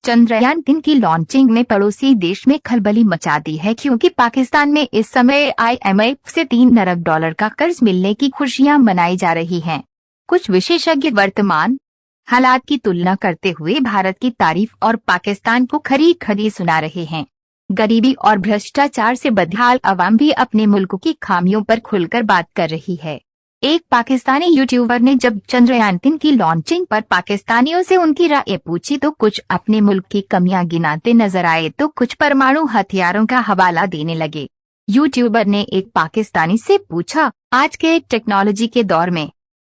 चंद्रयान 3 की लॉन्चिंग ने पड़ोसी देश में खलबली मचा दी है, क्योंकि पाकिस्तान में इस समय IMF से $3 अरब का कर्ज मिलने की खुशियां मनाई जा रही हैं। कुछ विशेषज्ञ वर्तमान हालात की तुलना करते हुए भारत की तारीफ और पाकिस्तान को खरी खरी सुना रहे हैं। गरीबी और भ्रष्टाचार से बदहाल अवाम भी अपने मुल्क की खामियों पर खुलकर बात कर रही है। एक पाकिस्तानी यूट्यूबर ने जब चंद्रयान 3 की लॉन्चिंग पर पाकिस्तानियों से उनकी राय पूछी तो कुछ अपने मुल्क की कमियां गिनाते नजर आए तो कुछ परमाणु हथियारों का हवाला देने लगे। यूट्यूबर ने एक पाकिस्तानी से पूछा, आज के टेक्नोलॉजी के दौर में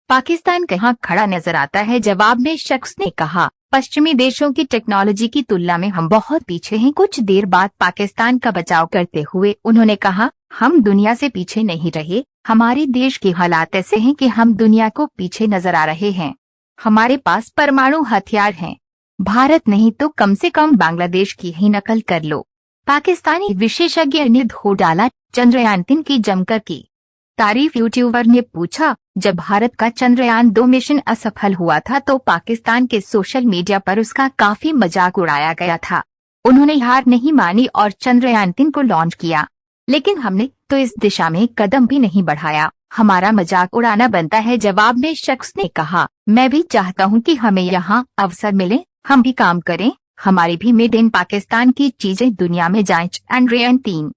पाकिस्तान कहाँ खड़ा नजर आता है? जवाब में शख्स ने कहा, पश्चिमी देशों की टेक्नोलॉजी की तुलना में हम बहुत पीछे हैं। कुछ देर बाद पाकिस्तान का बचाव करते हुए उन्होंने कहा, हम दुनिया से पीछे नहीं रहे, हमारे देश के हालात ऐसे हैं कि हम दुनिया को पीछे नजर आ रहे हैं। हमारे पास परमाणु हथियार हैं, भारत नहीं तो कम से कम बांग्लादेश की ही नकल कर लो। पाकिस्तानी विशेषज्ञ ने धो डाला चंद्रयान 3 की जमकर की तारीफ। यूट्यूबर ने पूछा, जब भारत का चंद्रयान 2 मिशन असफल हुआ था तो पाकिस्तान के सोशल मीडिया पर उसका काफी मजाक उड़ाया गया था। उन्होंने हार नहीं मानी और चंद्रयान 3 को लॉन्च किया, लेकिन हमने तो इस दिशा में कदम भी नहीं बढ़ाया, हमारा मजाक उड़ाना बनता है। जवाब में शख्स ने कहा, मैं भी चाहता हूं कि हमें यहाँ अवसर मिले, हम भी काम करें, हमारी भी मेड इन पाकिस्तान की चीजें दुनिया में जाएं। चंद्रयान 3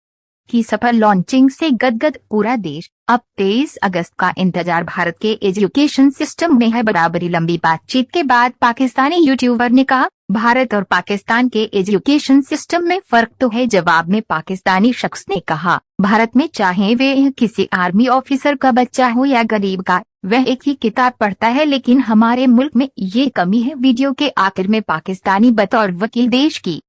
की सफल लॉन्चिंग से गदगद पूरा देश। अब 23 अगस्त का इंतजार भारत के एजुकेशन सिस्टम में है। बराबरी लंबी बातचीत के बाद पाकिस्तानी यूट्यूबर ने कहा, भारत और पाकिस्तान के एजुकेशन सिस्टम में फर्क तो है। जवाब में पाकिस्तानी शख्स ने कहा, भारत में चाहे वे किसी आर्मी ऑफिसर का बच्चा हो या गरीब का, वह एक ही किताब पढ़ता है, लेकिन हमारे मुल्क में ये कमी है। वीडियो के आखिर में पाकिस्तानी बतौर वकील देश की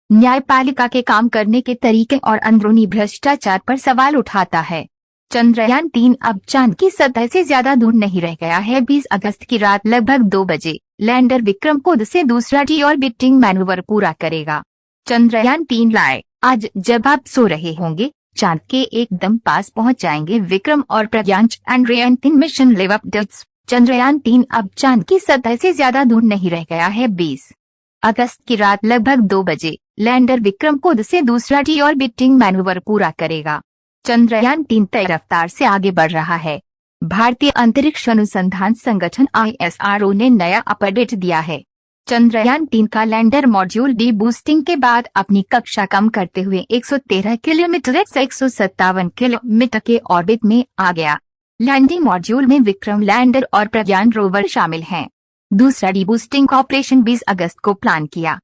न्यायपालिका के काम करने के तरीके और अंदरूनी भ्रष्टाचार पर सवाल उठाता है। चंद्रयान 3 अब चांद की सतह से ज्यादा दूर नहीं रह गया है। 20 अगस्त की रात लगभग 2 बजे लैंडर विक्रम खुद से दूसरा डी-ऑर्बिटिंग मैनूवर पूरा करेगा। चंद्रयान 3 लाए, आज जब आप सो रहे होंगे चांद के एकदम पास पहुंच जाएंगे विक्रम और Pragyan. Chandrayaan 3 mission live updates. Chandrayaan 3 अब चांद की सतह से ज्यादा दूर नहीं रह गया है। 20 अगस्त की रात लगभग 2 बजे लैंडर विक्रम खुद से दूसरा डी-ऑर्बिटिंग मैनूवर पूरा करेगा। चंद्रयान 3 तय रफ्तार से आगे बढ़ रहा है। भारतीय अंतरिक्ष अनुसंधान संगठन ISRO ने नया अपडेट दिया है। चंद्रयान 3 का लैंडर मॉड्यूल डी बूस्टिंग के बाद अपनी कक्षा कम करते हुए 113 किलोमीटर से 157 किलोमीटर के ऑर्बिट में आ गया। लैंडिंग मॉड्यूल में विक्रम लैंडर और प्रज्ञान रोवर शामिल हैं। दूसरा डी बूस्टिंग ऑपरेशन 20 अगस्त को प्लान किया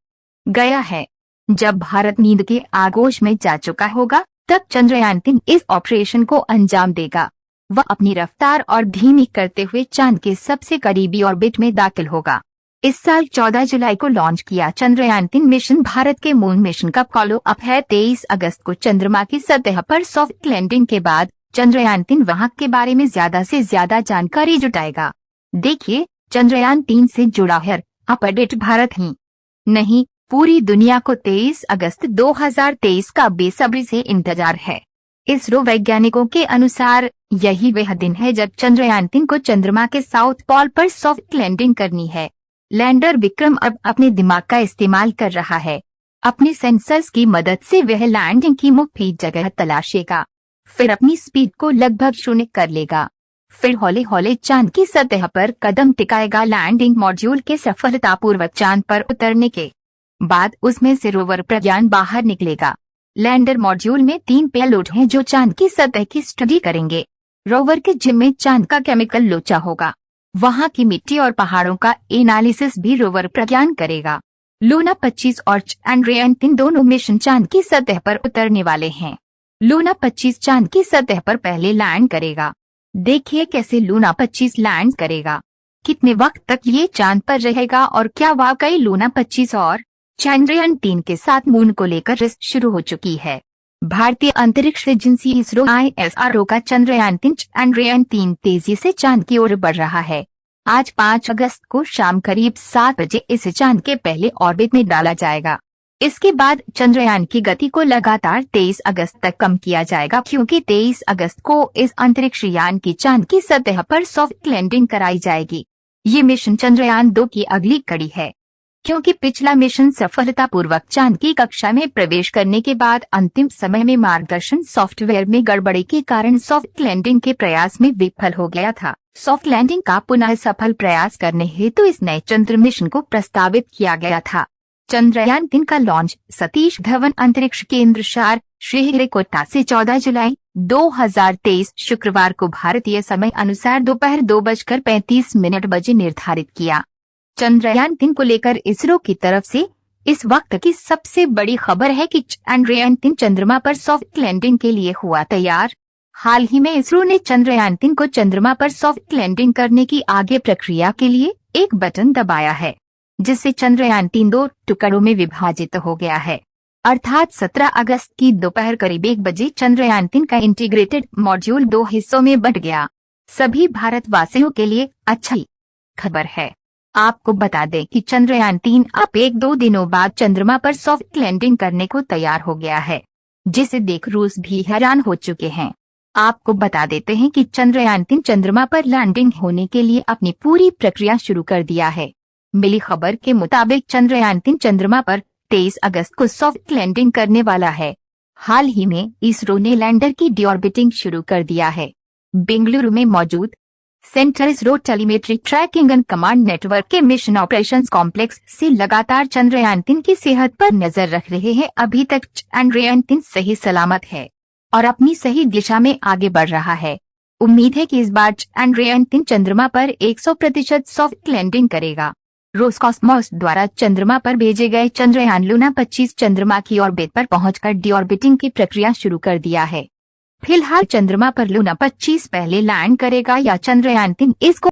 गया है। जब भारत नींद के आगोश में जा चुका होगा तब चंद्रयान 3 इस ऑपरेशन को अंजाम देगा। वह अपनी रफ्तार और धीमी करते हुए चांद के सबसे करीबी ऑर्बिट में दाखिल होगा। इस साल 14 जुलाई को लॉन्च किया चंद्रयान 3 मिशन भारत के मून मिशन का फॉलो अप है। 23 अगस्त को चंद्रमा की सतह पर सॉफ्ट लैंडिंग के बाद चंद्रयान 3 वहां के बारे में ज्यादा से ज्यादा जानकारी जुटाएगा। देखिए, चंद्रयान 3 से जुड़ा हर अपडेट भारत ही नहीं पूरी दुनिया को 23 अगस्त 2023 का बेसब्री से इंतजार है। इसरो वैज्ञानिकों के अनुसार यही वह दिन है जब चंद्रयान 3 को चंद्रमा के साउथ पोल पर सॉफ्ट लैंडिंग करनी है। लैंडर विक्रम अब अपने दिमाग का इस्तेमाल कर रहा है। अपने सेंसर्स की मदद से वह लैंडिंग की मुफ्त जगह तलाशेगा, फिर अपनी स्पीड को लगभग 0 कर लेगा, फिर हौले हौले चांद की सतह पर कदम टिकाएगा। लैंडिंग मॉड्यूल के सफलतापूर्वक चांद पर उतरने के बाद उसमें से रोवर प्रज्ञान बाहर निकलेगा। लैंडर मॉड्यूल में 3 पेलोड हैं जो चांद की सतह की स्टडी करेंगे। रोवर के जिम्मे चांद का केमिकल लोचा होगा, वहां की मिट्टी और पहाड़ों का एनालिसिस भी रोवर प्रज्ञान करेगा। लूना 25 और चंद्रयान 3 दोनों मिशन चांद की सतह पर उतरने वाले हैं। लूना 25 चांद की सतह पर पहले लैंड करेगा। देखिए कैसे लूना 25 लैंड करेगा, कितने वक्त तक ये चांद पर रहेगा और क्या वाकई लूना 25 और चंद्रयान 3 के साथ मून को लेकर रेस शुरू हो चुकी है। भारतीय अंतरिक्ष एजेंसी इसरो ISRO का चंद्रयान 3 तेजी से चांद की ओर बढ़ रहा है। आज 5 अगस्त को शाम करीब 7 बजे इसे चांद के पहले ऑर्बिट में डाला जाएगा। इसके बाद चंद्रयान की गति को लगातार 23 अगस्त तक कम किया जाएगा, क्योंकि 23 अगस्त को इस अंतरिक्ष यान की चांद की सतह पर सॉफ्ट लैंडिंग कराई जाएगी। ये मिशन चंद्रयान 2 की अगली कड़ी है। क्योंकि पिछला मिशन सफलतापूर्वक चांद की कक्षा में प्रवेश करने के बाद अंतिम समय में मार्गदर्शन सॉफ्टवेयर में गड़बड़ी के कारण सॉफ्ट लैंडिंग के प्रयास में विफल हो गया था। सॉफ्ट लैंडिंग का पुनः सफल प्रयास करने हेतु इस नए चंद्र मिशन को प्रस्तावित किया गया था। चंद्रयान-3 का लॉन्च सतीश धवन अंतरिक्ष केंद्र शार श्रीहरिकोटा से 14 जुलाई 2023 शुक्रवार को भारतीय समय अनुसार दोपहर 2:35 बजे निर्धारित किया। चंद्रयान-3 को लेकर इसरो की तरफ से इस वक्त की सबसे बड़ी खबर है कि चंद्रयान-3 चंद्रमा पर सॉफ्ट लैंडिंग के लिए हुआ तैयार। हाल ही में इसरो ने चंद्रयान-3 को चंद्रमा पर सॉफ्ट लैंडिंग करने की आगे प्रक्रिया के लिए एक बटन दबाया है, जिससे चंद्रयान-3 2 टुकड़ों में विभाजित हो गया है। अर्थात 17 अगस्त की दोपहर करीब 1 बजे चंद्रयान-3 का इंटीग्रेटेड मॉड्यूल 2 हिस्सों में बंट गया। सभी भारतवासियों के लिए अच्छी खबर है। आपको बता दें कि चंद्रयान-3 अब 1-2 दिनों बाद चंद्रमा पर सॉफ्ट लैंडिंग करने को तैयार हो गया है, जिसे देख रूस भी हैरान हो चुके हैं। आपको बता देते हैं कि चंद्रयान-3 चंद्रमा पर लैंडिंग होने के लिए अपनी पूरी प्रक्रिया शुरू कर दिया है। मिली खबर के मुताबिक चंद्रयान-3 चंद्रमा पर 23 अगस्त को सॉफ्ट लैंडिंग करने वाला है। हाल ही में इसरो ने लैंडर की डीऑर्बिटिंग शुरू कर दिया है। बेंगलुरु में मौजूद centre ISRO telemetry tracking and command network के मिशन ऑपरेशंस कॉम्प्लेक्स से लगातार चंद्रयान-3 की सेहत पर नजर रख रहे हैं। अभी तक चंद्रयान-3 सही सलामत है और अपनी सही दिशा में आगे बढ़ रहा है। उम्मीद है कि इस बार चंद्रयान-3 चंद्रमा पर 100% सॉफ्ट लैंडिंग करेगा। रोसकॉस्मोस द्वारा चंद्रमा पर भेजे गए चंद्रयान लूना 25 चंद्रमा की ऑर्बिट पर पहुंचकर डीऑर्बिटिंग की प्रक्रिया शुरू कर दिया है। फिलहाल चंद्रमा पर लूना 25 पहले लैंड करेगा या चंद्रयान-3 इसको